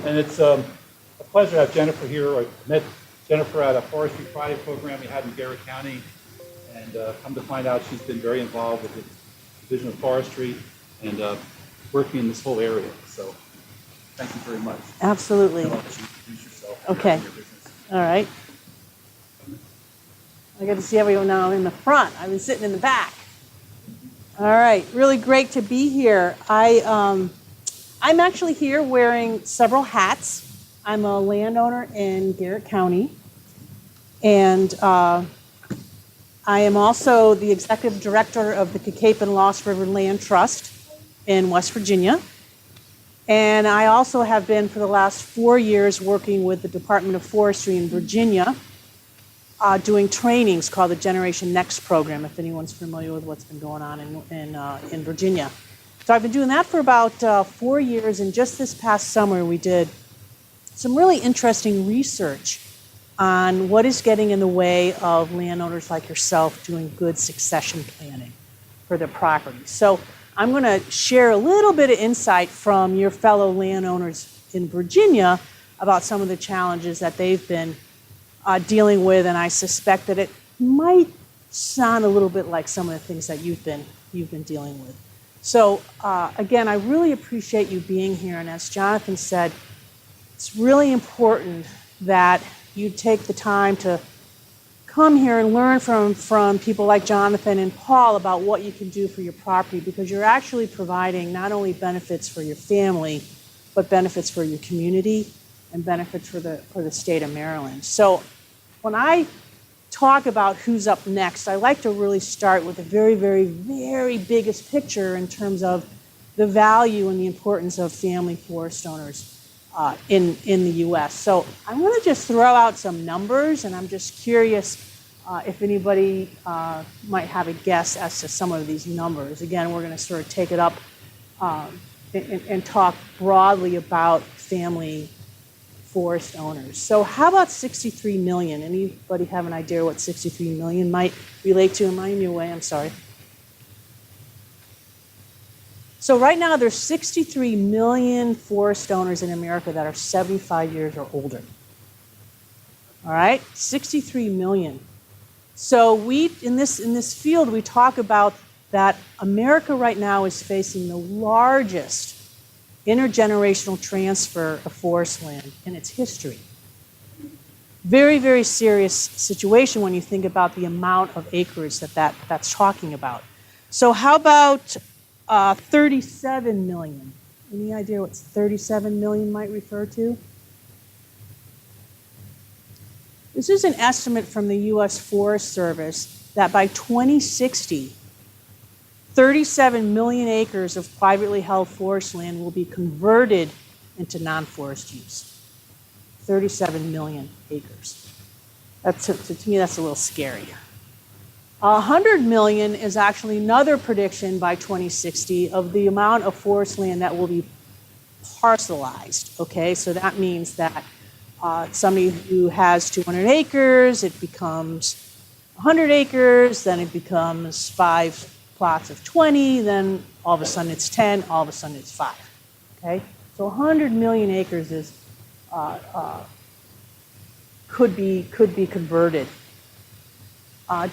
And it's a pleasure to have Jennifer here. I met Jennifer at a Forestry Friday program we had in Garrett County, and come to find out she's been very involved with the Division of Forestry and working in this whole area. So thank you very much. Absolutely. I'll let you introduce yourself. Okay. And your business. All right. I get to see everyone now in the front. I've been sitting in the back. All right. Really great to be here. I'm actually here wearing several hats. I'm a landowner in Garrett County, and I am also the executive director of the Cape and Lost River Land Trust in West Virginia. And I also have been for the last 4 years working with the Department of Forestry in Virginia, doing trainings called the Generation Next program, if anyone's familiar with what's been going on in Virginia. So I've been doing that for about 4 years, and just this past summer we did some really interesting research on what is getting in the way of landowners like yourself doing good succession planning for their property. So I'm going to share a little bit of insight from your fellow landowners in Virginia about some of the challenges that they've been dealing with, and I suspect that it might sound a little bit like some of the things that you've been dealing with. So again, I really appreciate you being here, and as Jonathan said, it's really important that you take the time to come here and learn from people like Jonathan and Paul about what you can do for your property, because you're actually providing not only benefits for your family, but benefits for your community and benefits for the state of Maryland. So when I talk about who's up next, I like to really start with the very, very, very biggest picture in terms of the value and the importance of family forest owners in the U.S. So I'm going to just throw out some numbers, and I'm just curious if anybody might have a guess as to some of these numbers. Again, we're going to sort of take it up and talk broadly about family forest owners. So how about 63 million? Anybody have an idea what 63 million might relate to? Am I in your way? I'm sorry. So right now there's 63 million forest owners in America that are 75 years or older. All right, 63 million. So we in this field we talk about that America right now is facing the largest intergenerational transfer of forest land in its history. Very, very serious situation when you think about the amount of acreage that's talking about. So how about 37 million? Any idea what 37 million might refer to? This is an estimate from the U.S. Forest Service that by 2060, 37 million acres of privately held forest land will be converted into non-forest use. 37 million acres. To me, that's a little scary. 100 million is actually another prediction by 2060 of the amount of forest land that will be parcelized. Okay, so that means that somebody who has 200 acres, it becomes 100 acres, then it becomes 5 plots of 20, then all of a sudden it's 10, all of a sudden it's 5. Okay, so 100 million acres is could be converted.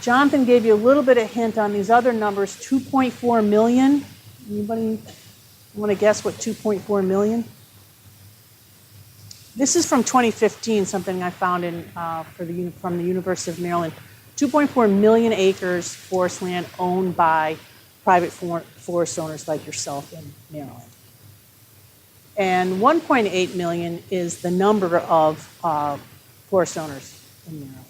Jonathan gave you a little bit of hint on these other numbers. 2.4 million. Anybody want to guess what 2.4 million? This is from 2015, something I found from the University of Maryland. 2.4 million acres forest land owned by private forest owners like yourself in Maryland. And 1.8 million is the number of forest owners in Maryland.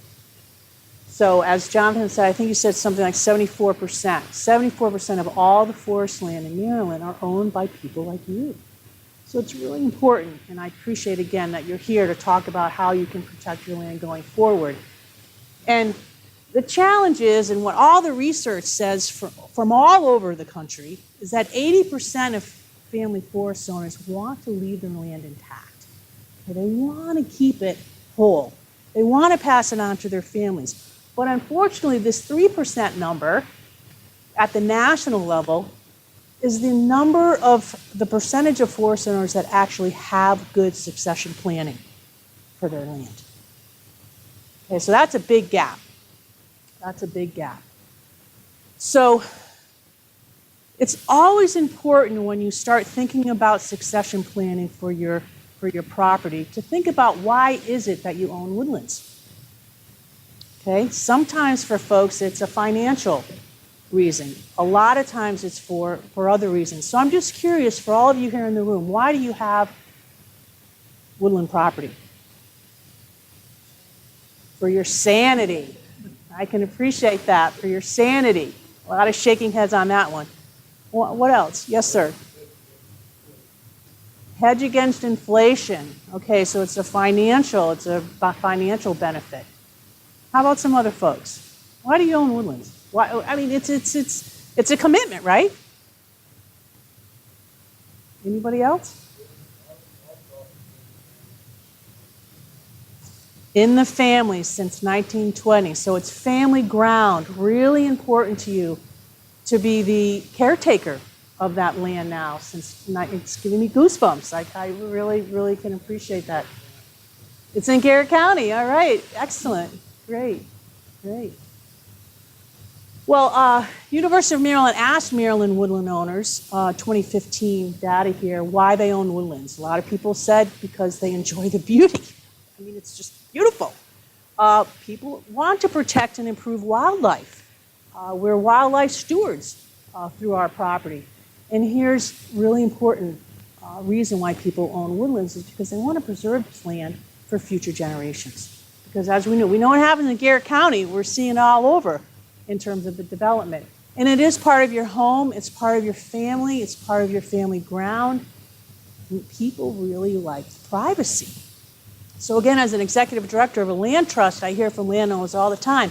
So as Jonathan said, I think you said something like 74%. 74% of all the forest land in Maryland are owned by people like you. So it's really important, and I appreciate again that you're here to talk about how you can protect your land going forward. And the challenge is, and what all the research says from all over the country, is that 80% of family forest owners want to leave their land intact. They want to keep it whole. They want to pass it on to their families. But unfortunately, this 3% number at the national level is the percentage of forest owners that actually have good succession planning for their land. Okay, so that's a big gap. That's a big gap. So it's always important when you start thinking about succession planning for your property to think about why is it that you own woodlands. Okay, sometimes for folks it's a financial reason. A lot of times it's for other reasons. So I'm just curious for all of you here in the room, why do you have woodland property? For your sanity. I can appreciate that, for your sanity. A lot of shaking heads on that one. What else? Yes, sir. Hedge against inflation. Okay, so it's a financial benefit. How about some other folks? Why do you own woodlands? Why? I mean, it's a commitment, right? Anybody else? In the family since 1920, so it's family ground. Really important to you to be the caretaker of that land now. It's giving me goosebumps. I really, really can appreciate that. It's in Garrett County. All right, excellent, great. Well, University of Maryland asked Maryland woodland owners, 2015 data here, why they own woodlands. A lot of people said because they enjoy the beauty. I mean, it's just beautiful. People want to protect and improve wildlife. We're wildlife stewards through our property. And here's really important reason why people own woodlands is because they want to preserve this land for future generations. Because as we know what happens in Garrett County. We're seeing it all over in terms of the development. And it is part of your home, it's part of your family, it's part of your family ground. And people really like privacy. So again, as an executive director of a land trust, I hear from landowners all the time,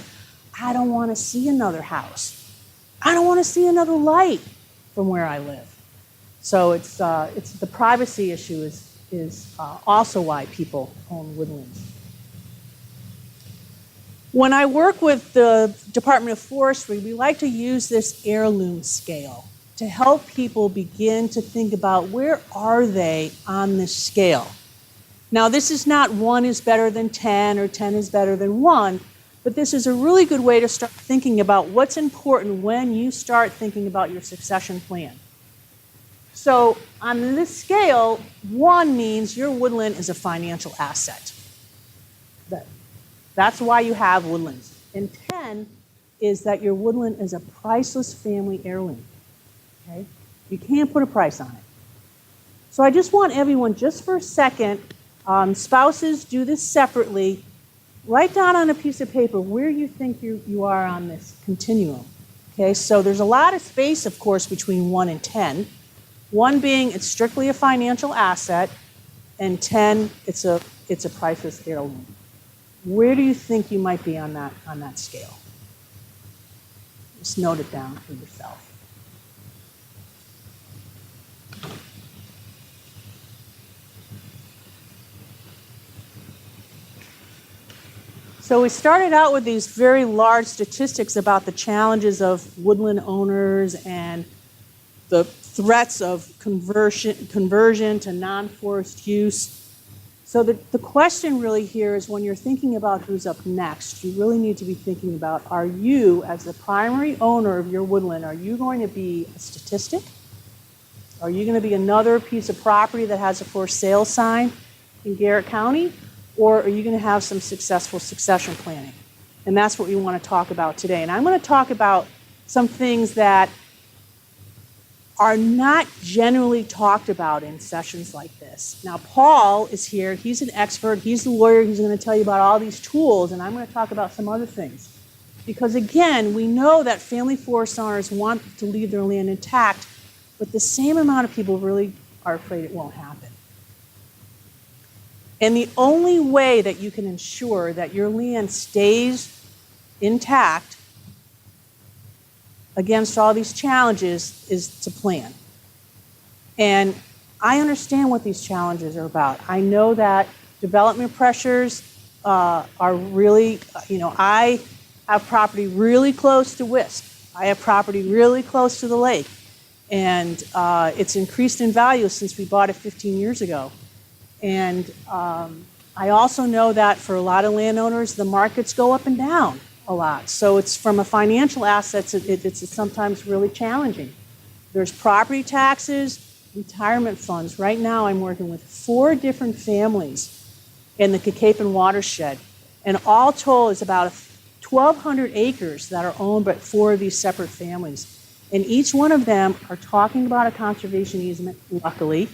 I don't want to see another house. I don't want to see another light from where I live. So it's the privacy issue is also why people own woodlands. When I work with the Department of Forestry, we like to use this heirloom scale to help people begin to think about where are they on this scale. Now, this is not 1 is better than 10 or 10 is better than 1, but this is a really good way to start thinking about what's important when you start thinking about your succession plan. So on this scale, 1 means your woodland is a financial asset. That's why you have woodlands. And 10 is that your woodland is a priceless family heirloom. Okay? You can't put a price on it. So I just want everyone, just for a second, spouses do this separately. Write down on a piece of paper where you think you are on this continuum. Okay, so there's a lot of space, of course, between 1 and 10. 1 being it's strictly a financial asset, and 10 it's a priceless heirloom. Where do you think you might be on that scale? Just note it down for yourself. So we started out with these very large statistics about the challenges of woodland owners and the threats of conversion to non-forest use. So the question really here is when you're thinking about who's up next, you really need to be thinking about, are you, as the primary owner of your woodland, are you going to be a statistic? Are you going to be another piece of property that has a for sale sign in Garrett County? Or are you going to have some successful succession planning? And that's what we want to talk about today. And I'm going to talk about some things that are not generally talked about in sessions like this. Now, Paul is here. He's an expert. He's the lawyer. He's going to tell you about all these tools, and I'm going to talk about some other things. Because, again, we know that family forest owners want to leave their land intact, but the same amount of people really are afraid it won't happen. And the only way that you can ensure that your land stays intact against all these challenges is to plan. And I understand what these challenges are about. I know that development pressures are really, I have property really close to WISP. I have property really close to the lake. And it's increased in value since we bought it 15 years ago. And I also know that for a lot of landowners, the markets go up and down a lot. So it's from a financial assets, it's sometimes really challenging. There's property taxes, retirement funds. Right now I'm working with 4 different families in the Cacapan watershed. And all told is about 1,200 acres that are owned by 4 of these separate families. And each one of them are talking about a conservation easement, luckily,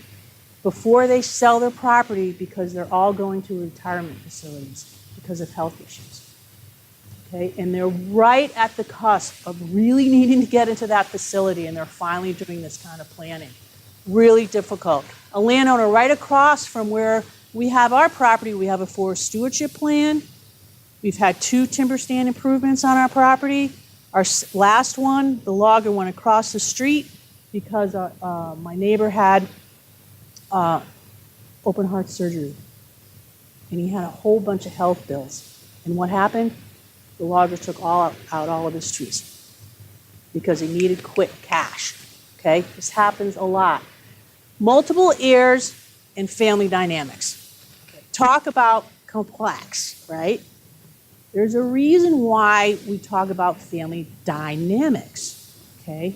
before they sell their property because they're all going to retirement facilities because of health issues. Okay, and they're right at the cusp of really needing to get into that facility, and they're finally doing this kind of planning. Really difficult. A landowner right across from where we have our property, we have a forest stewardship plan. We've had 2 timber stand improvements on our property. Our last one, the logger went across the street because my neighbor had open heart surgery, and he had a whole bunch of health bills. And what happened? The logger took out all of his trees because he needed quick cash. Okay, this happens a lot. Multiple heirs and family dynamics. Okay. Talk about complex, right? There's a reason why we talk about family dynamics, okay,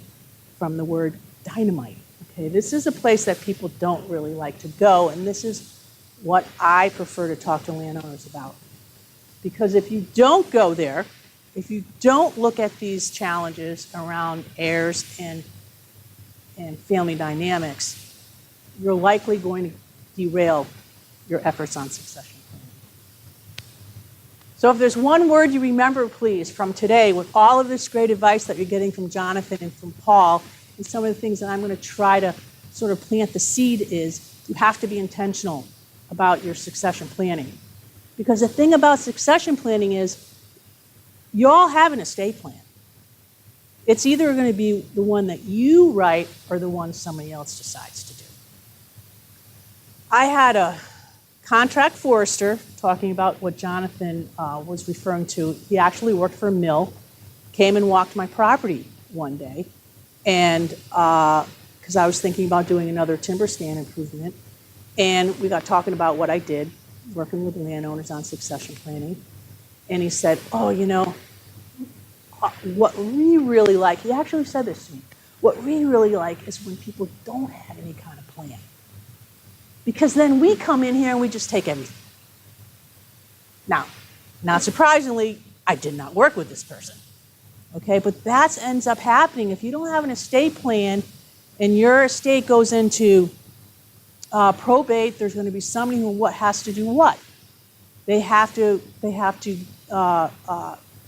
from the word dynamite. Okay, this is a place that people don't really like to go, and this is what I prefer to talk to landowners about. Because if you don't go there, if you don't look at these challenges around heirs and family dynamics, you're likely going to derail your efforts on succession planning. So if there's one word you remember, please, from today, with all of this great advice that you're getting from Jonathan and from Paul, and some of the things that I'm going to try to sort of plant the seed is, you have to be intentional about your succession planning. Because the thing about succession planning is, you all have an estate plan. It's either going to be the one that you write or the one somebody else decides to do. I had a contract forester, talking about what Jonathan was referring to. He actually worked for a mill, came and walked my property one day, and because I was thinking about doing another timber stand improvement, and we got talking about what I did, working with landowners on succession planning, and he said, oh, you know, what we really like, he actually said this to me, what we really like is when people don't have any kind of plan. Because then we come in here and we just take everything. Now, not surprisingly, I did not work with this person. Okay, but that ends up happening. If you don't have an estate plan and your estate goes into probate, there's going to be somebody who has to do what? They have to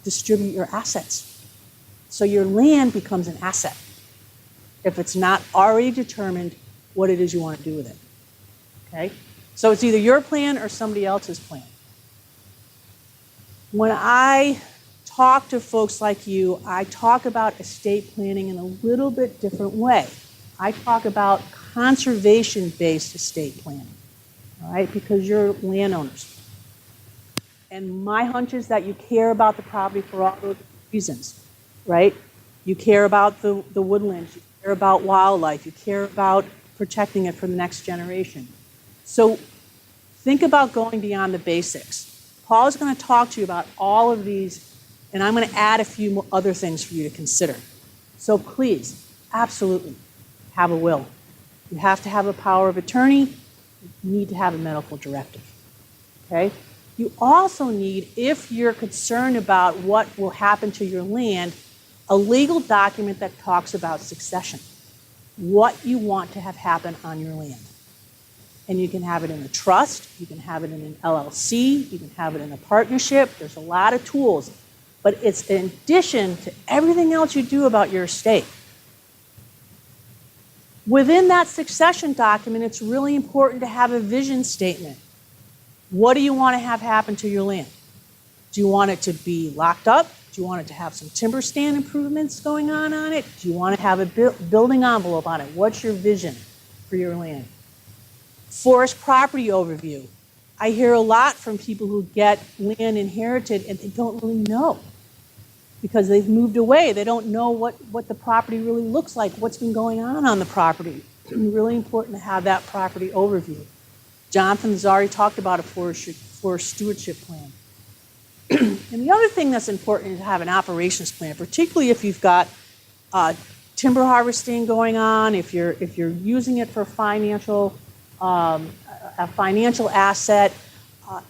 distribute your assets. So your land becomes an asset if it's not already determined what it is you want to do with it. Okay? So it's either your plan or somebody else's plan. When I talk to folks like you, I talk about estate planning in a little bit different way. I talk about conservation-based estate planning, all right, because you're landowners. And my hunch is that you care about the property for all those reasons, right? You care about the woodlands, you care about wildlife, you care about protecting it for the next generation. So think about going beyond the basics. Paul is going to talk to you about all of these, and I'm going to add a few other things for you to consider. So please, absolutely, have a will. You have to have a power of attorney. You need to have a medical directive, okay? You also need, if you're concerned about what will happen to your land, a legal document that talks about succession, what you want to have happen on your land. And you can have it in a trust, you can have it in an LLC, you can have it in a partnership. There's a lot of tools, but it's in addition to everything else you do about your estate. Within that succession document, it's really important to have a vision statement. What do you want to have happen to your land? Do you want it to be locked up? Do you want it to have some timber stand improvements going on it? Do you want to have a building envelope on it? What's your vision for your land? Forest property overview. I hear a lot from people who get land inherited and they don't really know. because they've moved away. They don't know what the property really looks like, what's been going on the property. It's really important to have that property overview. Jonathan has already talked about a forest stewardship plan. And the other thing that's important is to have an operations plan, particularly if you've got timber harvesting going on, if you're using it for a financial asset,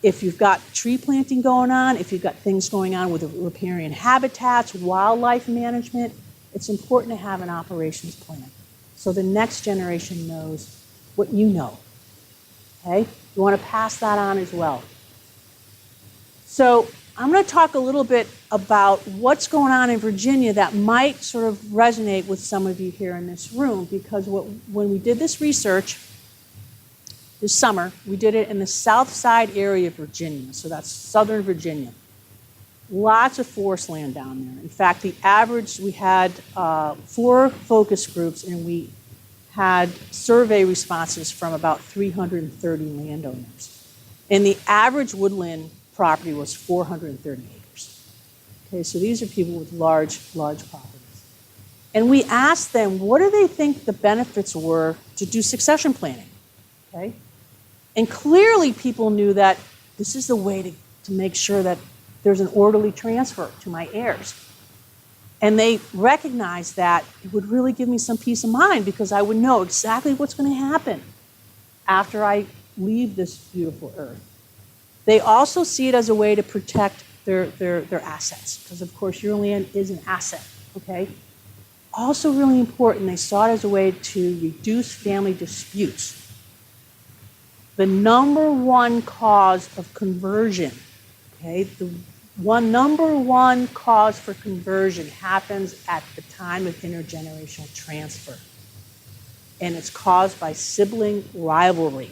if you've got tree planting going on, if you've got things going on with riparian habitats, wildlife management, it's important to have an operations plan so the next generation knows what you know. Okay? You want to pass that on as well. So I'm going to talk a little bit about what's going on in Virginia that might sort of resonate with some of you here in this room, because when we did this research this summer, we did it in the south side area of Virginia, so that's southern Virginia. Lots of forest land down there. In fact, we had 4 focus groups, and we had survey responses from about 330 landowners. And the average woodland property was 430 acres. Okay, so these are people with large properties. And we asked them, what do they think the benefits were to do succession planning? Okay? And clearly people knew that this is the way to make sure that there's an orderly transfer to my heirs. And they recognized that it would really give me some peace of mind, because I would know exactly what's going to happen after I leave this beautiful earth. They also see it as a way to protect their assets, because of course your land is an asset, okay? Also really important, they saw it as a way to reduce family disputes. The number one cause of conversion, okay, the number one cause for conversion happens at the time of intergenerational transfer. And it's caused by sibling rivalry.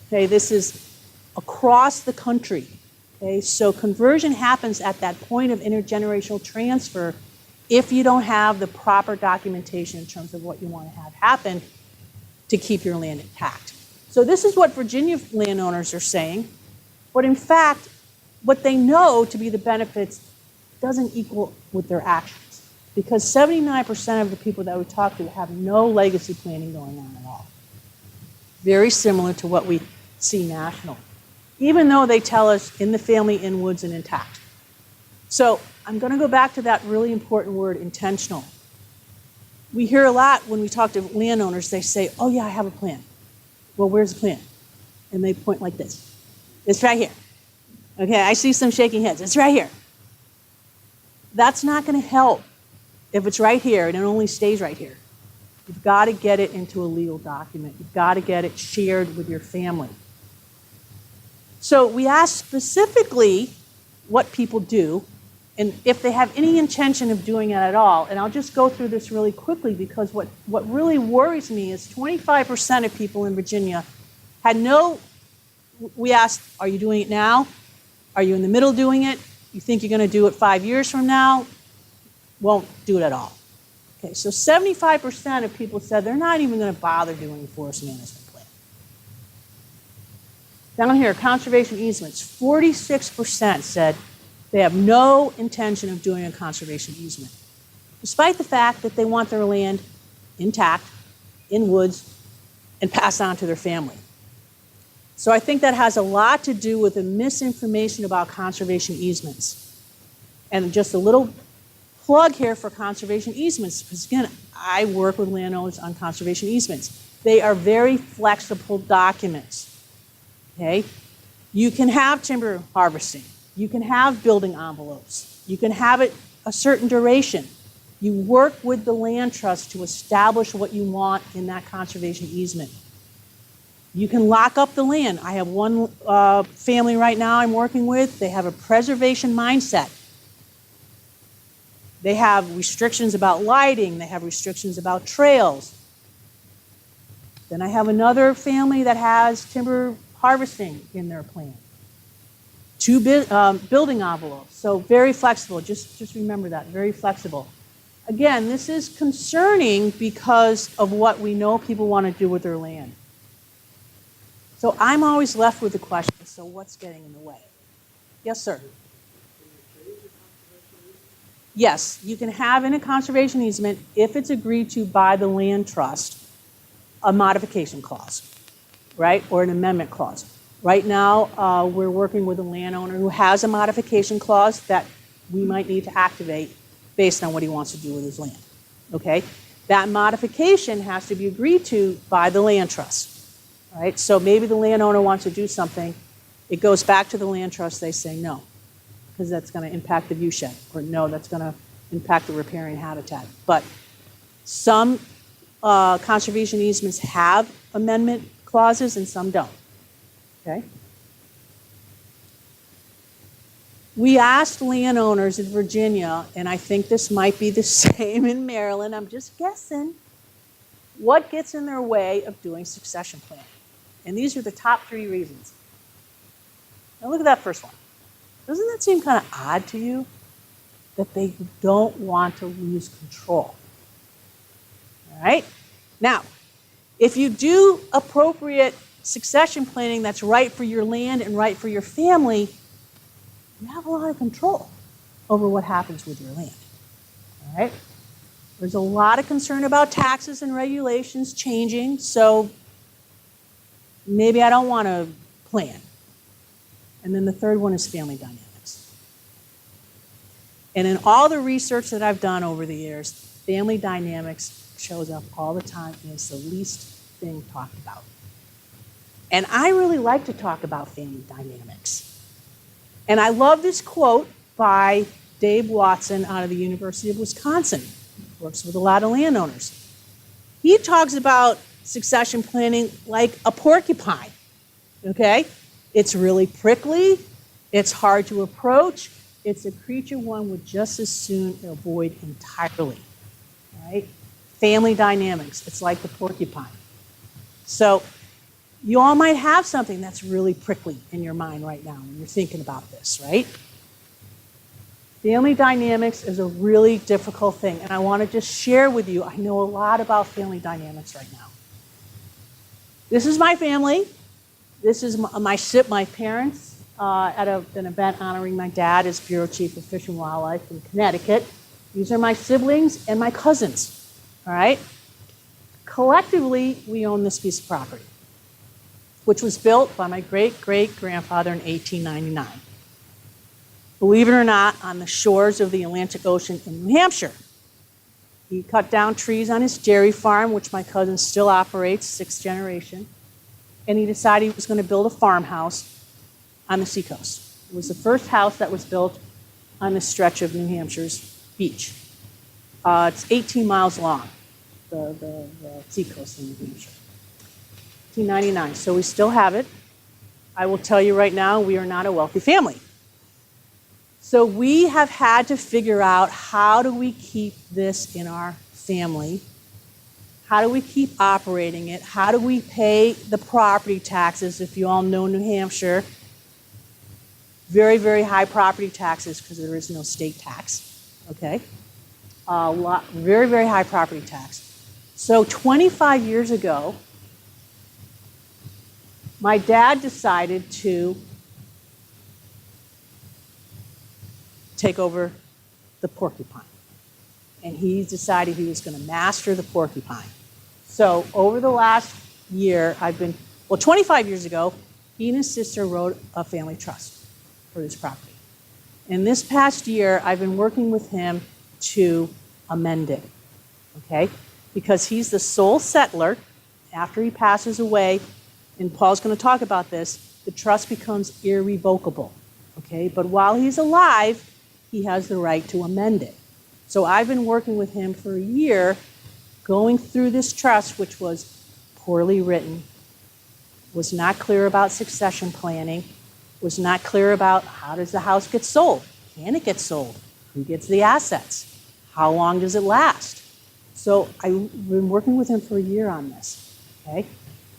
Okay, this is across the country. Okay, so conversion happens at that point of intergenerational transfer if you don't have the proper documentation in terms of what you want to have happen to keep your land intact. So this is what Virginia landowners are saying, but in fact, what they know to be the benefits doesn't equal with their actions, because 79% of the people that we talk to have no legacy planning going on at all. Very similar to what we see nationally, even though they tell us in the family, in woods, and intact. So I'm going to go back to that really important word, intentional. We hear a lot when we talk to landowners, they say, oh yeah, I have a plan. Well, where's the plan? And they point like this. It's right here. Okay, I see some shaking heads. It's right here. That's not going to help if it's right here and it only stays right here. You've got to get it into a legal document. You've got to get it shared with your family. So we asked specifically what people do and if they have any intention of doing it at all. And I'll just go through this really quickly, because what really worries me is 25% of people in Virginia had we asked, are you doing it now? Are you in the middle of doing it? You think you're going to do it 5 years from now? Won't do it at all. Okay, so 75% of people said they're not even going to bother doing a forest management plan. Down here, conservation easements, 46% said they have no intention of doing a conservation easement, despite the fact that they want their land intact, in woods, and passed on to their family. So I think that has a lot to do with the misinformation about conservation easements. And just a little plug here for conservation easements, because again, I work with landowners on conservation easements. They are very flexible documents, okay? You can have timber harvesting. You can have building envelopes. You can have it a certain duration. You work with the land trust to establish what you want in that conservation easement. You can lock up the land. I have one family right now I'm working with. They have a preservation mindset. They have restrictions about lighting. They have restrictions about trails. Then I have another family that has timber harvesting in their plan. 2 building envelopes. So very flexible. Just remember that, very flexible. Again, this is concerning because of what we know people want to do with their land. So I'm always left with the question, so what's getting in the way? Yes, sir. Yes, you can have in a conservation easement, if it's agreed to by the land trust, a modification clause, right? Or an amendment clause. Right now, we're working with a landowner who has a modification clause that we might need to activate based on what he wants to do with his land, okay? That modification has to be agreed to by the land trust, right? So maybe the landowner wants to do something, it goes back to the land trust, they say no, because that's going to impact the viewshed, or no, that's going to impact the riparian habitat. But some conservation easements have amendment clauses and some don't, okay? We asked landowners in Virginia, and I think this might be the same in Maryland, I'm just guessing, what gets in their way of doing succession planning? And these are the top 3 reasons. Now look at that first one. Doesn't that seem kind of odd to you? That they don't want to lose control. All right? Now, if you do appropriate succession planning that's right for your land and right for your family, you have a lot of control over what happens with your land. All right? There's a lot of concern about taxes and regulations changing, so maybe I don't want to plan. And then the third one is family dynamics. And in all the research that I've done over the years, family dynamics shows up all the time and it's the least thing talked about. And I really like to talk about family dynamics. And I love this quote by Dave Watson out of the University of Wisconsin. Works with a lot of landowners. He talks about succession planning like a porcupine, okay? It's really prickly, it's hard to approach, it's a creature one would just as soon avoid entirely, right? Family dynamics, it's like the porcupine. So you all might have something that's really prickly in your mind right now when you're thinking about this, right? Family dynamics is a really difficult thing, and I want to just share with you, I know a lot about family dynamics right now. This is my family. This is my parents at an event honoring my dad as Bureau Chief of Fish and Wildlife in Connecticut. These are my siblings and my cousins, all right? Collectively, we own this piece of property, which was built by my great-great-grandfather in 1899. Believe it or not, on the shores of the Atlantic Ocean in New Hampshire. He cut down trees on his dairy farm, which my cousin still operates, 6th generation, and he decided he was going to build a farmhouse on the seacoast. It was the first house that was built on this stretch of New Hampshire's beach. It's 18 miles long, the seacoast in New Hampshire. 1899, so we still have it. I will tell you right now, we are not a wealthy family. So we have had to figure out, how do we keep this in our family? How do we keep operating it? How do we pay the property taxes? If you all know New Hampshire, very, very high property taxes because there is no state tax, okay? Very, very high property tax. So 25 years ago, my dad decided to take over the porcupine. And he decided he was going to master the porcupine. So over the last year, 25 years ago, he and his sister wrote a family trust for this property. And this past year, I've been working with him to amend it, okay? Because he's the sole settler. After he passes away, and Paul's going to talk about this, the trust becomes irrevocable, okay? But while he's alive, he has the right to amend it. So I've been working with him for a year, going through this trust, which was poorly written, was not clear about succession planning, was not clear about how does the house get sold? Can it get sold? Who gets the assets? How long does it last? So I've been working with him for a year on this, okay?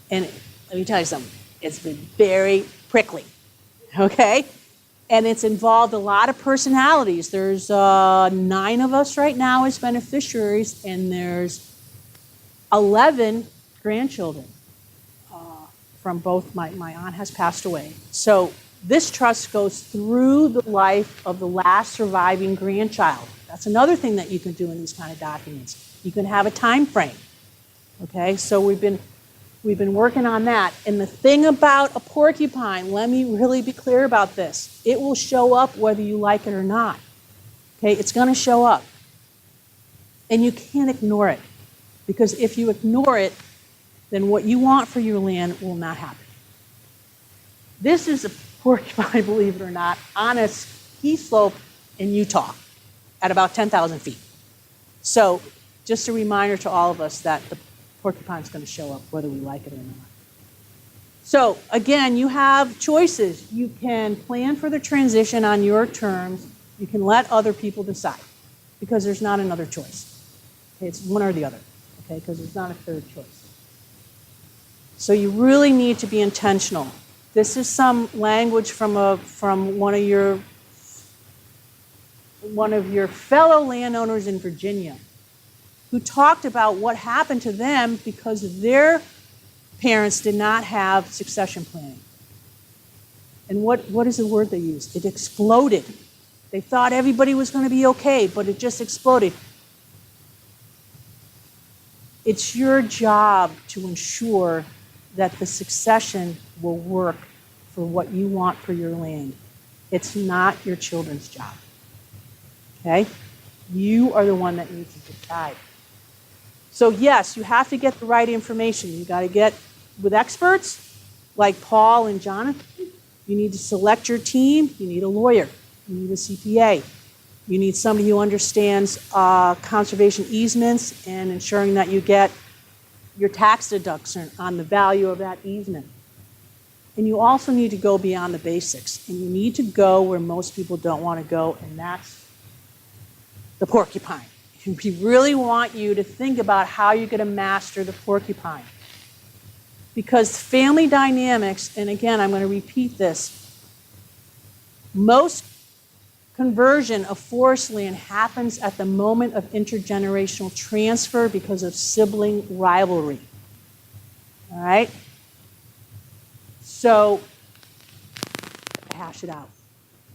And let me tell you something, it's been very prickly, okay? And it's involved a lot of personalities. There's 9 of us right now as beneficiaries, and there's 11 grandchildren from both. My aunt has passed away. So This trust goes through the life of the last surviving grandchild. That's another thing that you can do in these kind of documents. You can have a time frame. Okay, so we've been working on that. And the thing about a porcupine, let me really be clear about this. It will show up whether you like it or not. Okay, it's going to show up. And you can't ignore it. Because if you ignore it, then what you want for your land will not happen. This is a porcupine, believe it or not, on a ski slope in Utah at about 10,000 feet. So just a reminder to all of us that the porcupine's going to show up whether we like it or not. So again, you have choices. You can plan for the transition on your terms. You can let other people decide because there's not another choice. Okay, it's one or the other, okay, because there's not a third choice. So you really need to be intentional. This is some language from one of your fellow landowners in Virginia who talked about what happened to them because their parents did not have succession planning. And what is the word they used? It exploded. They thought everybody was going to be okay, but it just exploded. It's your job to ensure that the succession will work for what you want for your land. It's not your children's job. Okay? You are the one that needs to decide. So yes, you have to get the right information. You got to get with experts like Paul and Jonathan. You need to select your team. You need a lawyer. You need a CPA. You need somebody who understands conservation easements and ensuring that you get your tax deduction on the value of that easement. And you also need to go beyond the basics. And you need to go where most people don't want to go, and that's the porcupine. We really want you to think about how you're going to master the porcupine. Because family dynamics, and again, I'm going to repeat this, most conversion of forest land happens at the moment of intergenerational transfer because of sibling rivalry. All right? So, hash it out.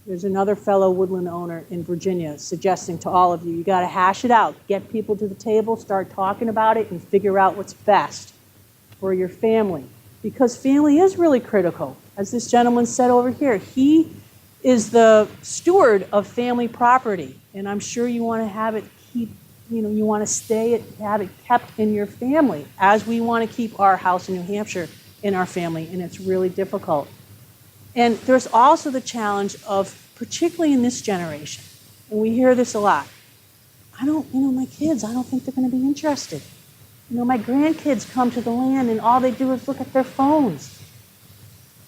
There's another fellow woodland owner in Virginia suggesting to all of you, you got to hash it out. Get people to the table, start talking about it, and figure out what's best for your family. Because family is really critical. As this gentleman said over here, he is the steward of family property, and I'm sure you want to have it you want to have it kept in your family, as we want to keep our house in New Hampshire in our family, and it's really difficult. And there's also the challenge of, particularly in this generation, and we hear this a lot, my kids, I don't think they're going to be interested. My grandkids come to the land and all they do is look at their phones.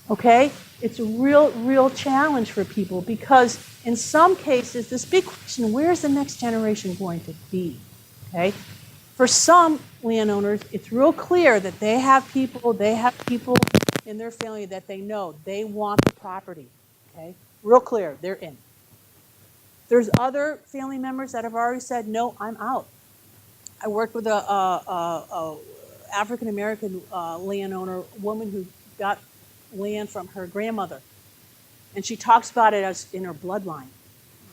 Okay? It's a real challenge for people because in some cases, this big question, where's the next generation going to be? Okay? For some landowners, it's real clear that they have people in their family that they know they want the property. Okay? Real clear, they're in. There's other family members that have already said, no, I'm out. I worked with a African-American landowner, woman who got land from her grandmother. And she talks about it as in her bloodline.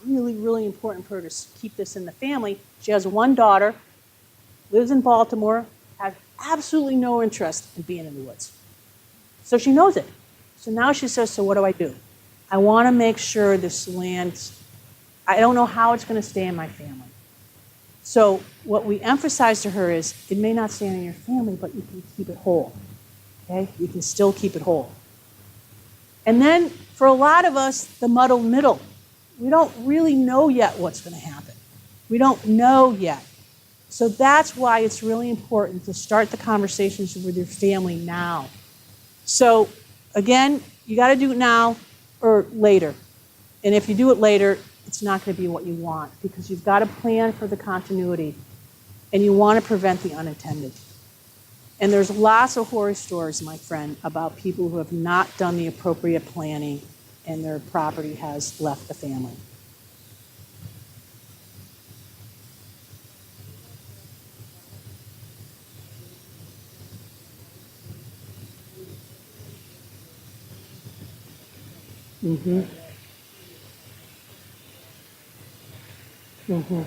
Really, really important for her to keep this in the family. She has one daughter, lives in Baltimore, has absolutely no interest in being in the woods. So she knows it. So now she says, so what do I do? I want to make sure this land, I don't know how it's going to stay in my family. So what we emphasize to her is, it may not stay in your family, but you can keep it whole. Okay? You can still keep it whole. And then, for a lot of us, the muddled middle. We don't really know yet what's going to happen. We don't know yet. So that's why it's really important to start the conversations with your family now. So, again, you got to do it now or later. And if you do it later, it's not going to be what you want because you've got to plan for the continuity and you want to prevent the unintended. And there's lots of horror stories, my friend, about people who have not done the appropriate planning and their property has left the family. Mm-hmm. Mm-hmm.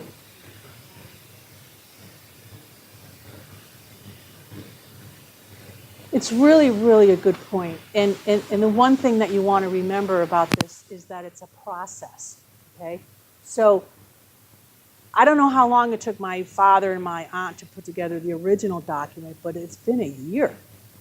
It's really, really a good point. And the one thing that you want to remember about this is that it's a process, okay? So I don't know how long it took my father and my aunt to put together the original document, but it's been a year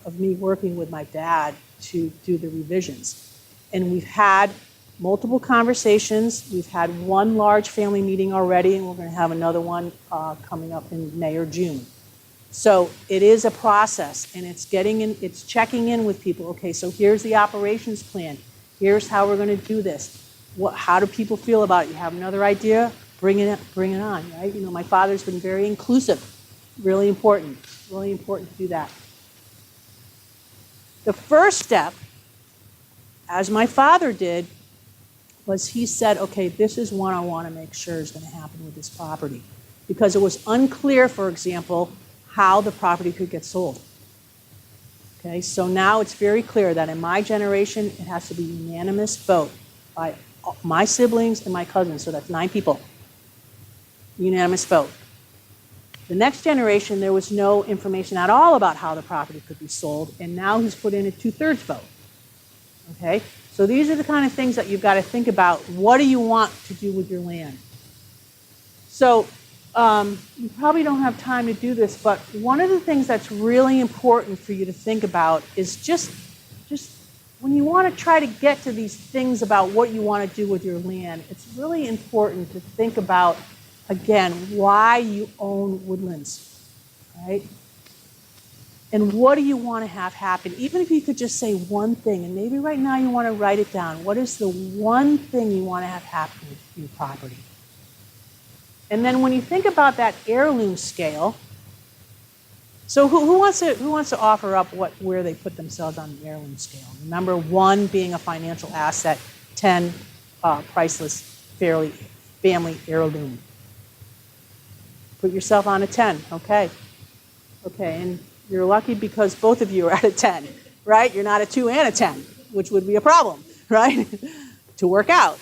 of me working with my dad to do the revisions. And we've had multiple conversations. We've had one large family meeting already, and we're going to have another one coming up in May or June. So it is a process, and it's checking in with people. Okay, so here's the operations plan. Here's how we're going to do this. How do people feel about it? You have another idea? Bring it on, right? You know, my father's been very inclusive. Really important to do that. The first step, as my father did, was he said, okay, this is what I want to make sure is going to happen with this property. Because it was unclear, for example, how the property could get sold. Okay, so now it's very clear that in my generation, it has to be unanimous vote by my siblings and my cousins, so that's 9 people. Unanimous vote. The next generation, there was no information at all about how the property could be sold, and now he's put in a 2/3 vote. Okay, so these are the kind of things that you've got to think about. What do you want to do with your land? So you probably don't have time to do this, but one of the things that's really important for you to think about is just when you want to try to get to these things about what you want to do with your land, it's really important to think about, again, why you own Woodlands, right? And what do you want to have happen? Even if you could just say one thing, and maybe right now you want to write it down. What is the one thing you want to have happen with your property? And then when you think about that heirloom scale, so who wants to offer up where they put themselves on the heirloom scale? Remember, 1 being a financial asset, 10 priceless, family heirloom. Put yourself on a 10, okay? Okay, and you're lucky because both of you are at a 10, right? You're not a 2 and a 10, which would be a problem, right? To work out.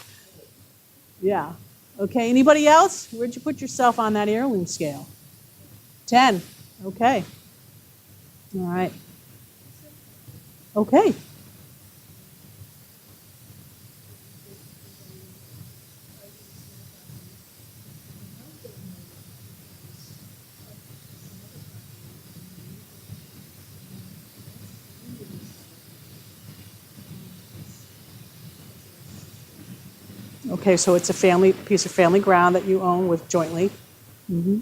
Yeah. Okay, anybody else? Where'd you put yourself on that heirloom scale? 10. Okay. All right. Okay. Okay, so it's a piece of family ground that you own with jointly. Mm-hmm.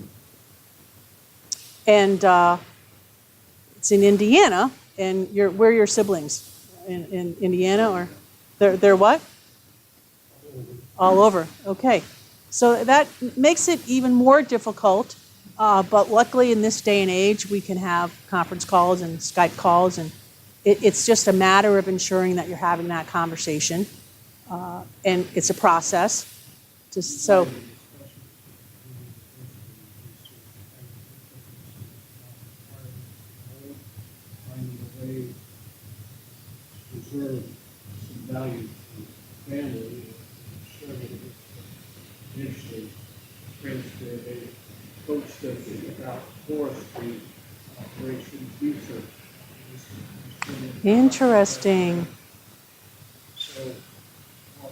And it's in Indiana, and where are your siblings? In Indiana, or they're what? All over. Okay. So that makes it even more difficult, but luckily in this day and age, we can have conference calls and Skype calls, and it's just a matter of ensuring that you're having that conversation. And it's a process. So. Preserve some value to family and ensure that it's eventually transferred. They coached us about forestry operations research. Interesting. So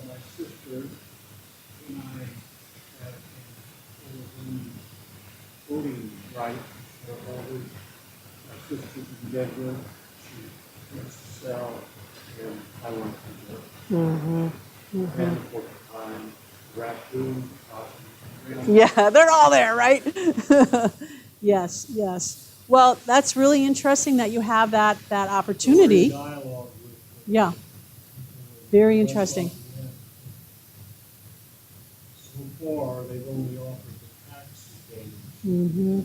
my sister and I have voting rights. Shareholders. My sister's in Denver. She wants to sell. And I want to do it. Mm-hmm. Mm-hmm. Raccoon, yeah, they're all there, right? Yes, yes. Well, that's really interesting that you have that opportunity. Dialogue with yeah. Very interesting. So far, they've only offered the tax advantage. Mm-hmm.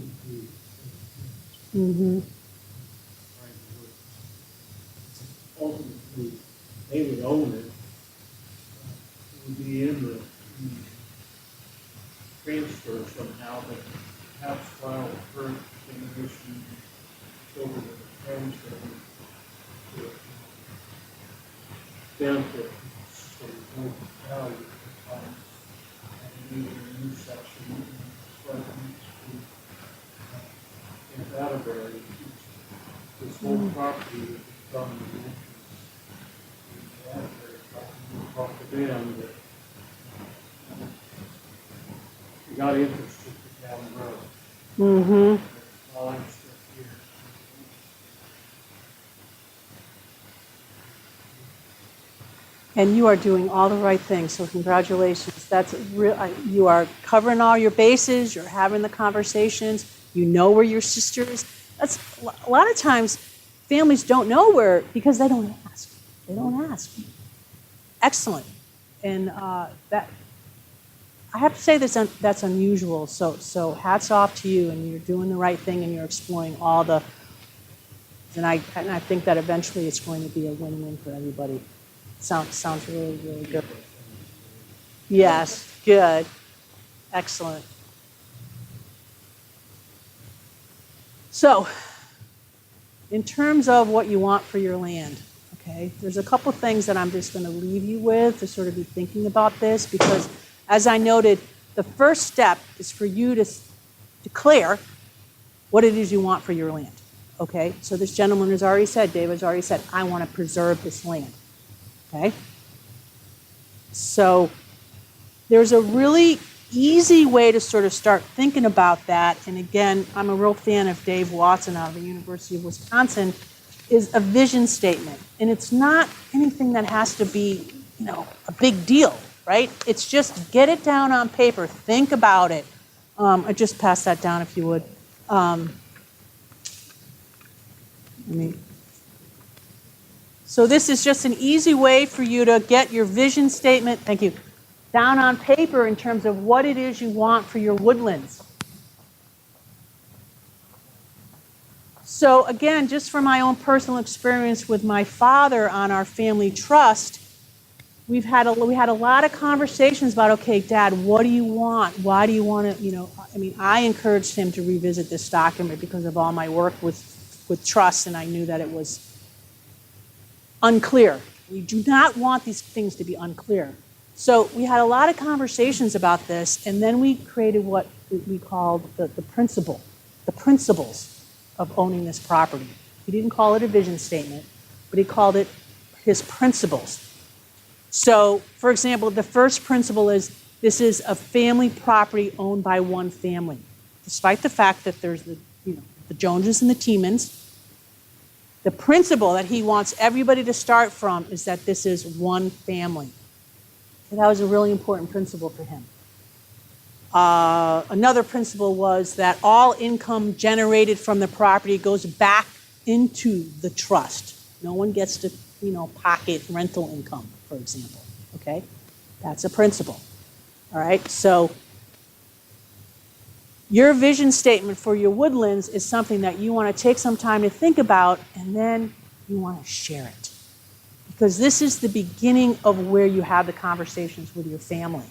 Mm-hmm. Ultimately, they would own it. It would be in the transfer somehow, but perhaps while the current generation children are transferring to benefit from no value to funds. And we need a new section in Pleasant Street in Atterbury. This whole property that is on the entrance in Atterbury, we talked to them that we got interested down the road. Mm-hmm. All I'm still here. And you are doing all the right things, so congratulations. That's real. You are covering all your bases. You're having the conversations. You know where your sister is. That's a lot of times families don't know where because they don't ask. They don't ask. Excellent, and that I have to say that's unusual. So hats off to you, and you're doing the right thing, and you're exploring all the. And I think that eventually it's going to be a win-win for everybody. Sounds really, really good. Yes, good. Excellent. So, in terms of what you want for your land, okay, there's a couple things that I'm just going to leave you with to sort of be thinking about this because, as I noted, the first step is for you to declare what it is you want for your land, okay? So this gentleman has already said, David's already said, I want to preserve this land. Okay? So there's a really easy way to sort of start thinking about that. And again, I'm a real fan of Dave Watson out of the University of Wisconsin, is a vision statement. And it's not anything that has to be, a big deal, right? It's just get it down on paper. Think about it. I just passed that down if you would. So this is just an easy way for you to get your vision statement, thank you, down on paper in terms of what it is you want for your woodlands. So again, just from my own personal experience with my father on our family trust, we had a lot of conversations about, okay, Dad, what do you want? Why do you want to, I encouraged him to revisit this document because of all my work with trust, and I knew that it was unclear. We do not want these things to be unclear. So we had a lot of conversations about this, and then we created what we called the principles of owning this property. He didn't call it a vision statement, but he called it his principles. So, for example, the first principle is this is a family property owned by one family. Despite the fact that there's the Joneses and the Tiemans, the principle that he wants everybody to start from is that this is one family. And that was a really important principle for him. Another principle was that all income generated from the property goes back into the trust. No one gets to, pocket rental income, for example. Okay? That's a principle. All right? So your vision statement for your woodlands is something that you want to take some time to think about, and then you want to share it. Because this is the beginning of where you have the conversations with your family.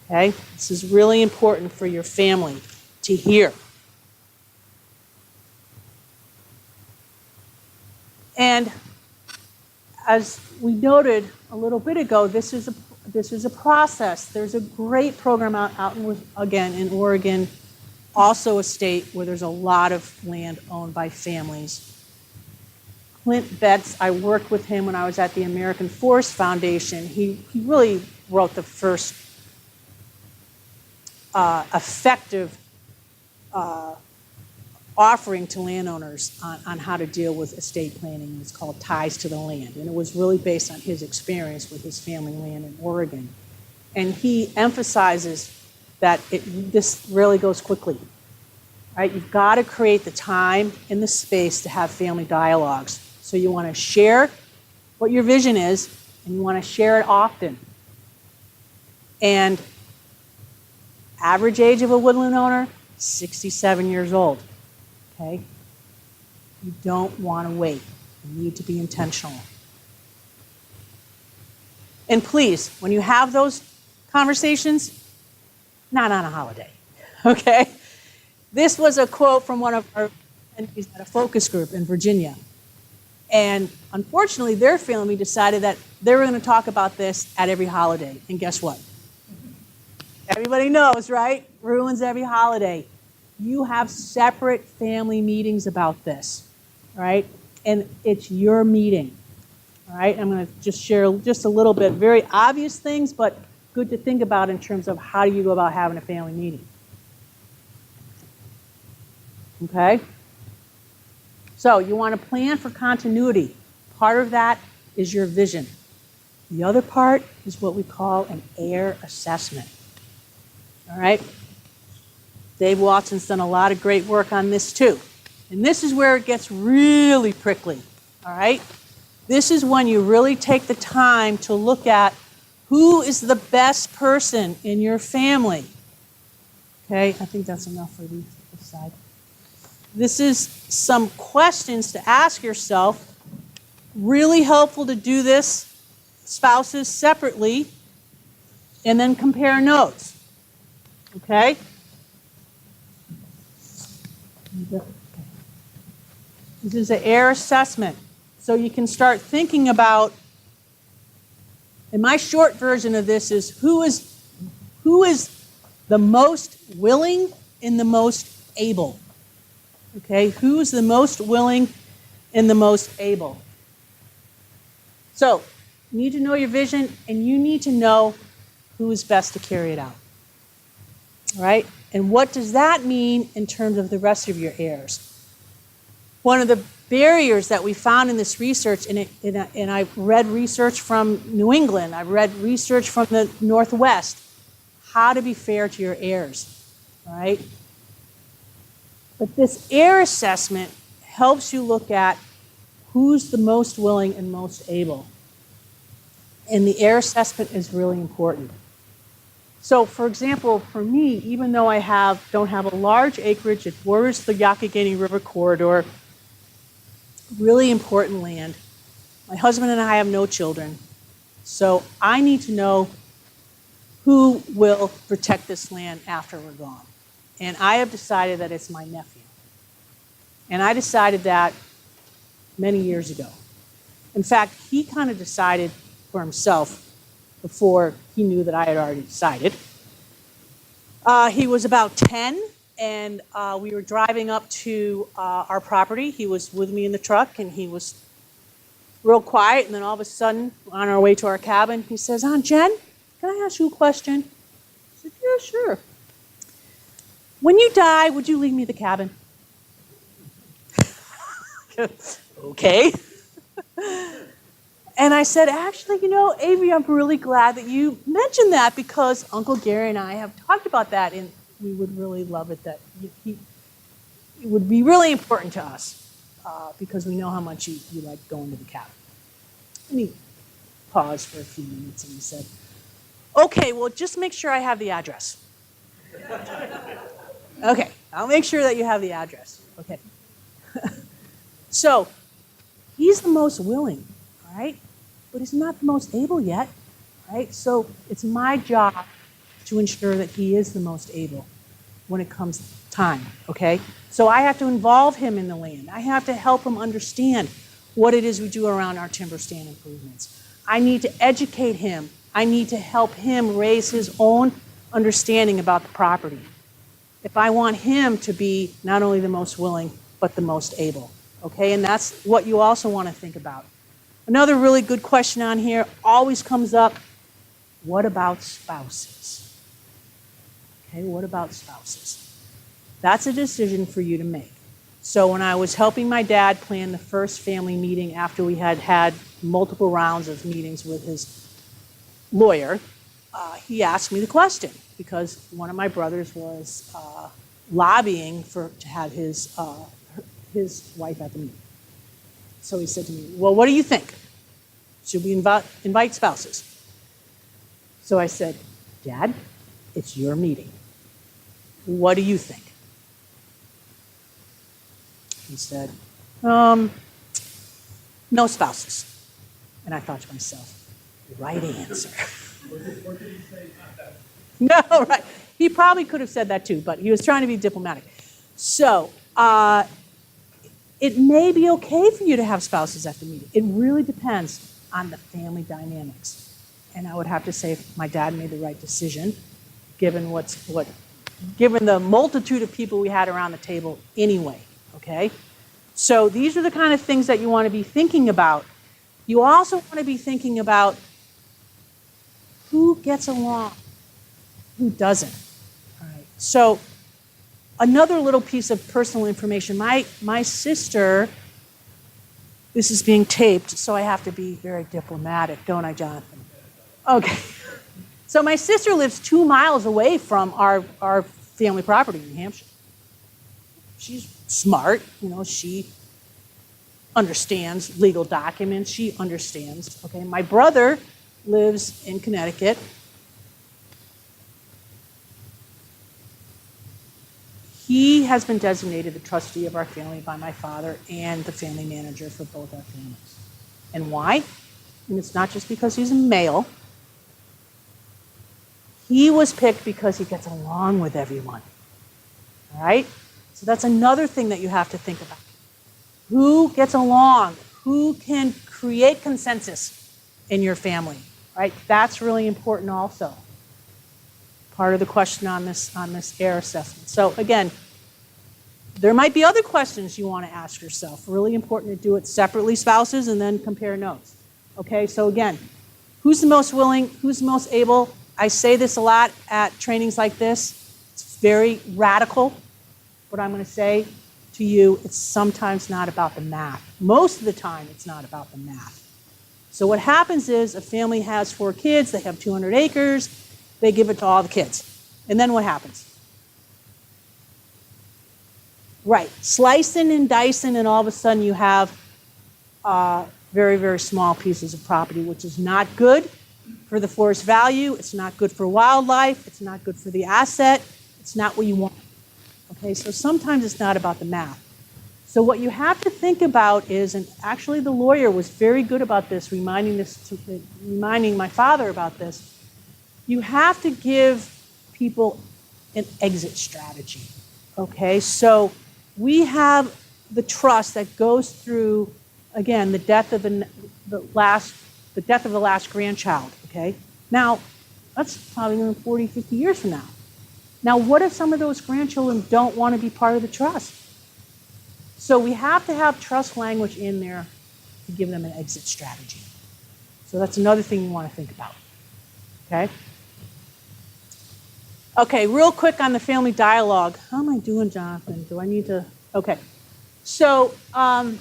Okay? This is really important for your family to hear. And as we noted a little bit ago, this is a process. There's a great program out in Oregon, also a state where there's a lot of land owned by families. Clint Betts, I worked with him when I was at the American Forest Foundation. He really wrote the first effective offering to landowners on how to deal with estate planning. It's called Ties to the Land, and it was really based on his experience with his family land in Oregon. And he emphasizes that this really goes quickly. Right? You've got to create the time and the space to have family dialogues. So you want to share what your vision is, and you want to share it often. And average age of a woodland owner, 67 years old. Okay? You don't want to wait. You need to be intentional. And please, when you have those conversations, not on a holiday. Okay? This was a quote from one of our attendees at a focus group in Virginia. And unfortunately, their family decided that they were going to talk about this at every holiday. And guess what? Everybody knows, right? Ruins every holiday. You have separate family meetings about this, right? And it's your meeting, all right? I'm going to just share just a little bit, very obvious things, but good to think about in terms of how do you go about having a family meeting. Okay? So you want to plan for continuity. Part of that is your vision. The other part is what we call an heir assessment. All right? Dave Watson's done a lot of great work on this too. And this is where it gets really prickly. All right? This is when you really take the time to look at who is the best person in your family. Okay? I think that's enough for this side. This is some questions to ask yourself. Really helpful to do this, spouses separately, and then compare notes. Okay? This is an heir assessment. So you can start thinking about, and my short version of this is who is the most willing and the most able. Okay, who's the most willing and the most able? So, you need to know your vision, and you need to know who is best to carry it out. All right? And what does that mean in terms of the rest of your heirs? One of the barriers that we found in this research, and I've read research from New England, I've read research from the Northwest, how to be fair to your heirs. All right? But this heir assessment helps you look at who's the most willing and most able. And the heir assessment is really important. So, for example, for me, even though I don't have a large acreage, it borders the Youghiogheny River corridor, really important land. My husband and I have no children. So I need to know who will protect this land after we're gone. And I have decided that it's my nephew. And I decided that many years ago. In fact, he kind of decided for himself before he knew that I had already decided. He was about 10, and we were driving up to our property. He was with me in the truck, and he was real quiet. And then all of a sudden, on our way to our cabin, he says, "Aunt Jen, can I ask you a question?" I said, "Yeah, sure. When you die, would you leave me the cabin?" Okay. And I said, "Actually, Avery, I'm really glad that you mentioned that because Uncle Gary and I have talked about that, and we would really love it that it would be really important to us because we know how much you like going to the cabin." And he paused for a few minutes and he said, "Okay, well, just make sure I have the address." Okay, I'll make sure that you have the address. Okay. So, he's the most willing, all right? But he's not the most able yet, right? So, it's my job to ensure that he is the most able when it comes time, okay? So, I have to involve him in the land. I have to help him understand what it is we do around our timber stand improvements. I need to educate him. I need to help him raise his own understanding about the property. If I want him to be not only the most willing, but the most able. Okay, and that's what you also want to think about. Another really good question on here always comes up, what about spouses? Okay, what about spouses? That's a decision for you to make. So when I was helping my dad plan the first family meeting after we had had multiple rounds of meetings with his lawyer, he asked me the question because one of my brothers was lobbying to have his wife at the meeting. So he said to me, "Well, what do you think? Should we invite spouses?" So I said, "Dad, it's your meeting. What do you think?" He said, "No spouses." And I thought to myself, right answer. What did he say? No, right. He probably could have said that too, but he was trying to be diplomatic. So it may be okay for you to have spouses at the meeting. It really depends on the family dynamics. And I would have to say my dad made the right decision, given given the multitude of people we had around the table anyway, okay? So these are the kind of things that you want to be thinking about. You also want to be thinking about who gets along, who doesn't. All right. So another little piece of personal information. My sister, this is being taped, so I have to be very diplomatic, don't I, Jonathan? Okay. So my sister lives 2 miles away from our family property in New Hampshire. She's smart, she understands legal documents, she understands, okay? My brother lives in Connecticut. He has been designated the trustee of our family by my father and the family manager for both our families. And why? And it's not just because he's a male. He was picked because he gets along with everyone. All right? So that's another thing that you have to think about. Who gets along? Who can create consensus in your family? Right? That's really important also. Part of the question on this AIR assessment. So again, there might be other questions you want to ask yourself. Really important to do it separately, spouses, and then compare notes. Okay, so again, who's the most willing? Who's the most able? I say this a lot at trainings like this. It's very radical, what I'm going to say to you. It's sometimes not about the math. Most of the time, it's not about the math. So what happens is a family has 4 kids. They have 200 acres. They give it to all the kids. And then what happens? Right, slicing and dicing, and all of a sudden you have very, very small pieces of property, which is not good for the forest value. It's not good for wildlife. It's not good for the asset. It's not what you want. Okay, so sometimes it's not about the math. So what you have to think about is, and actually the lawyer was very good about this, reminding my father about this, you have to give people an exit strategy. Okay, so we have the trust that goes through, again, the death of the last grandchild. Okay, now that's probably going to be 40, 50 years from now. Now, what if some of those grandchildren don't want to be part of the trust? So we have to have trust language in there to give them an exit strategy. So that's another thing you want to think about. Okay. Okay, real quick on the family dialogue. How am I doing, Jonathan? Do I need to? Okay. So I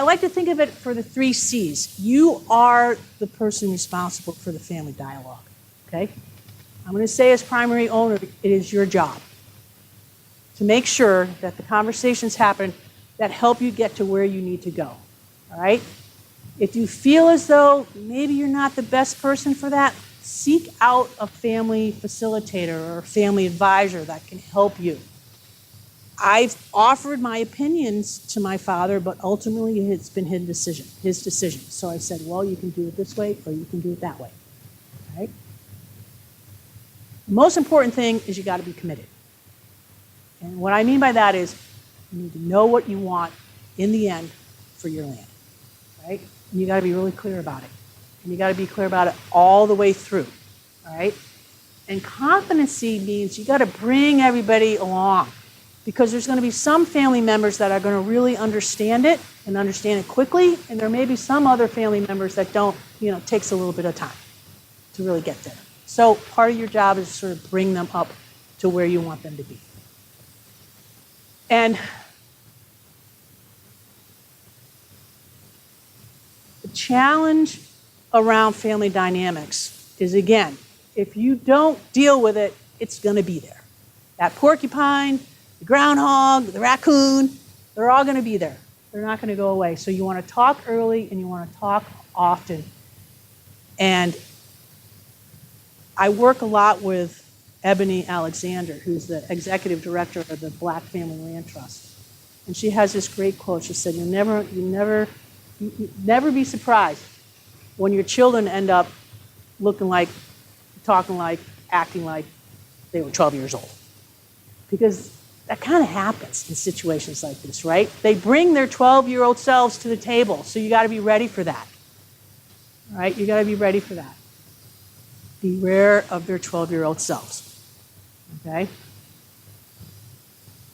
like to think of it for the 3 C's. You are the person responsible for the family dialogue. Okay? I'm going to say as primary owner, it is your job to make sure that the conversations happen that help you get to where you need to go. All right? If you feel as though maybe you're not the best person for that, seek out a family facilitator or a family advisor that can help you. I've offered my opinions to my father, but ultimately it's been his decision. So I said, well, you can do it this way or you can do it that way. Right? The most important thing is you got to be committed. And what I mean by that is you need to know what you want in the end for your land. Right? And you got to be really clear about it. And you got to be clear about it all the way through. All right? And competency means you got to bring everybody along, because there's going to be some family members that are going to really understand it and understand it quickly, and there may be some other family members that don't, takes a little bit of time to really get there. So part of your job is to sort of bring them up to where you want them to be. And the challenge around family dynamics is, again, if you don't deal with it, it's going to be there. That porcupine, the groundhog, the raccoon, they're all going to be there. They're not going to go away. So you want to talk early and you want to talk often. And I work a lot with Ebony Alexander, who's the executive director of the Black Family Land Trust. And she has this great quote. She said, you'll never be surprised when your children end up looking like, talking like, acting like they were 12 years old. Because That kind of happens in situations like this, right? They bring their 12-year-old selves to the table, so you got to be ready for that. All right? You got to be ready for that. Beware of their 12-year-old selves. Okay?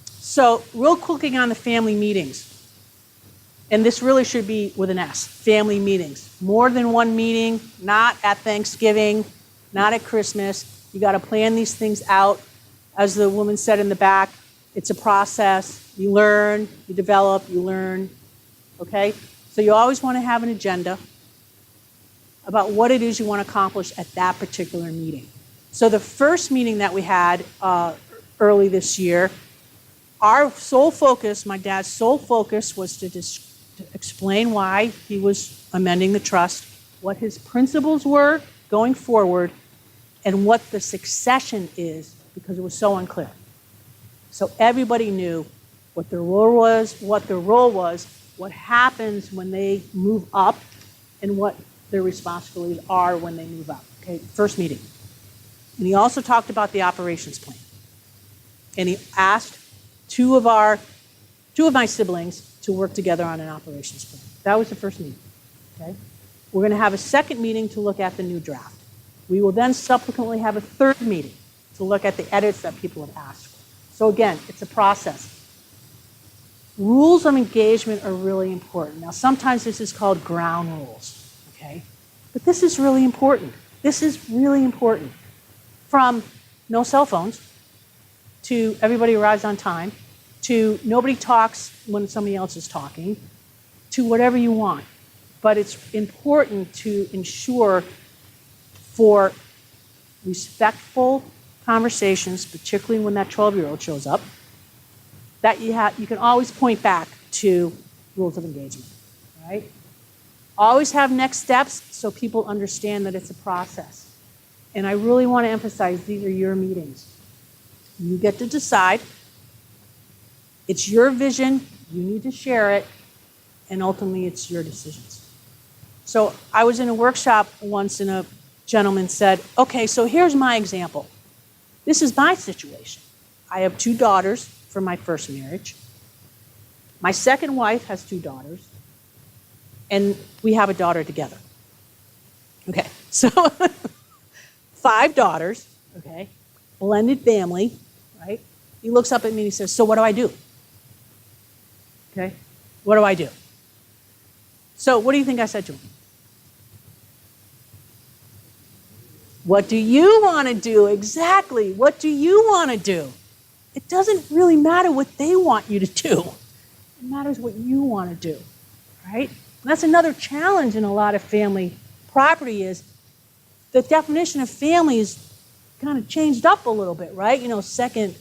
So, real quickly on the family meetings. And this really should be with an S, family meetings. More than one meeting, not at Thanksgiving, not at Christmas. You got to plan these things out. As the woman said in the back, it's a process. You learn, you develop, you learn. Okay? So you always want to have an agenda about what it is you want to accomplish at that particular meeting. So the first meeting that we had early this year, our sole focus, my dad's sole focus, was to explain why he was amending the trust, what his principles were going forward, and what the succession is, because it was so unclear. So everybody knew what their role was, what happens when they move up, and what their responsibilities are when they move up. Okay, first meeting. And he also talked about the operations plan. And he asked two of my siblings to work together on an operations plan. That was the first meeting. Okay? We're going to have a second meeting to look at the new draft. We will then subsequently have a third meeting to look at the edits that people have asked for. So again, it's a process. Rules of engagement are really important. Now, sometimes this is called ground rules, okay? But this is really important. This is really important. From no cell phones to everybody arrives on time, to nobody talks when somebody else is talking, to whatever you want. But it's important to ensure for respectful conversations, particularly when that 12-year-old shows up, that you can always point back to rules of engagement, right? Always have next steps so people understand that it's a process. And I really want to emphasize these are your meetings. You get to decide. It's your vision. You need to share it. And ultimately, it's your decisions. So I was in a workshop once and a gentleman said, okay, so here's my example. This is my situation. I have 2 daughters from my first marriage. My second wife has 2 daughters. And we have a daughter together. Okay, so 5 daughters, okay, blended family, right? He looks up at me and he says, so what do I do? Okay, what do I do? So what do you think I said to him? What do you want to do? Exactly. What do you want to do? It doesn't really matter what they want you to do. It matters what you want to do, right? And that's another challenge in a lot of family property is the definition of family is kind of changed up a little bit, right? You know, second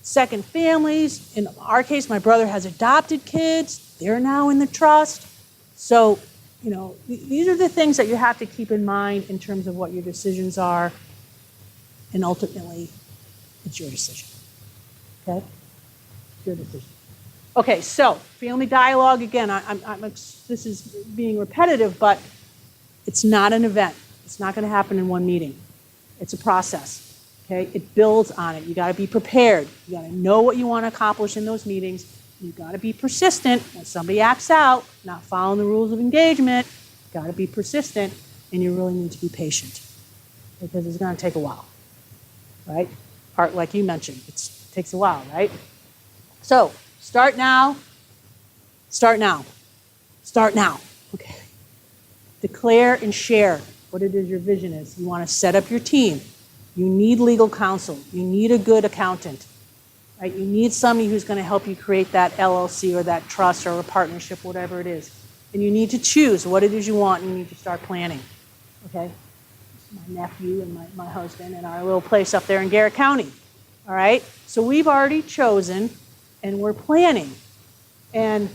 families. In our case, my brother has adopted kids. They're now in the trust. So, you know, these are the things that you have to keep in mind in terms of what your decisions are. And ultimately, it's your decision. Okay? It's your decision. Okay, so family dialogue, again, this is being repetitive, but it's not an event. It's not going to happen in one meeting. It's a process. Okay? It builds on it. You got to be prepared. You got to know what you want to accomplish in those meetings. You got to be persistent. When somebody acts out, not following the rules of engagement, you got to be persistent, and you really need to be patient because it's going to take a while, right? Art, like you mentioned, it takes a while, right? So start now. Start now. Start now. Okay. Declare and share what it is your vision is. You want to set up your team. You need legal counsel. You need a good accountant. Right? You need somebody who's going to help you create that LLC or that trust or a partnership, whatever it is. And you need to choose what it is you want, and you need to start planning. Okay? My nephew and my husband and our little place up there in Garrett County. All right? So we've already chosen, and we're planning. And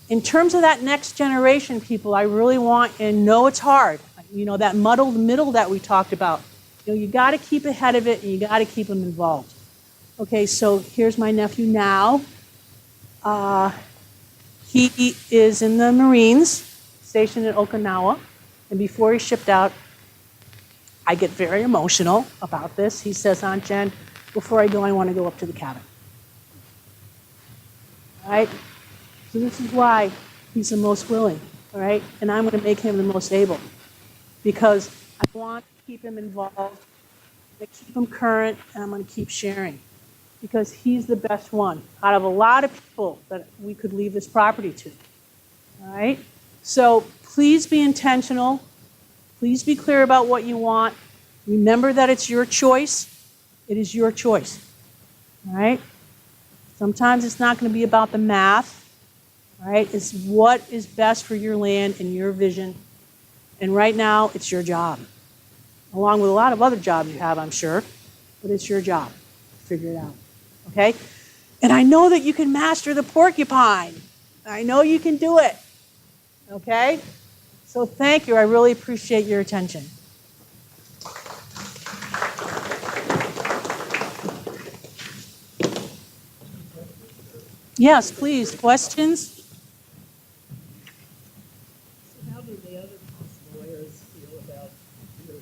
in terms of that next generation, people, I really want, and know it's hard, you know, that muddled middle that we talked about. You know, you got to keep ahead of it, and you got to keep them involved. Okay, so here's my nephew now. He is in the Marines, stationed in Okinawa. And before he shipped out, I get very emotional about this. He says, Aunt Jen, before I go, I want to go up to the cabin. All right? So this is why he's the most willing, all right? And I'm going to make him the most able because I want to keep him involved, I'm going to keep him current, and I'm going to keep sharing because he's the best one out of a lot of people that we could leave this property to, all right? So please be intentional. Please be clear about what you want. Remember that it's your choice. It is your choice, all right? Sometimes it's not going to be about the math. All right, it's what is best for your land and your vision. And right now, it's your job, along with a lot of other jobs you have, I'm sure, but it's your job. Figure it out, okay? And I know that you can master the porcupine. I know you can do it, okay? So thank you. I really appreciate your attention. Yes, please. Questions? So how do the other possible heirs feel about your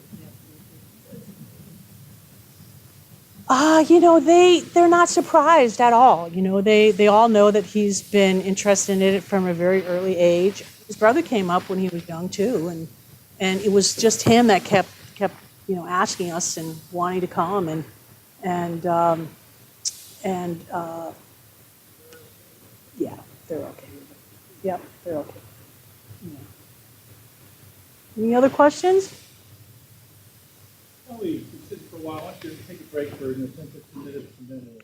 nephew? You know, they're not surprised at all. You know, they all know that he's been interested in it from a very early age. His brother came up when he was young too, and it was just him that kept asking us and wanting to come and yeah, they're okay. Yep, they're okay. Yeah. Any other questions? While we sit for a while, I want you to take a break for 10, 15 minutes and then we'll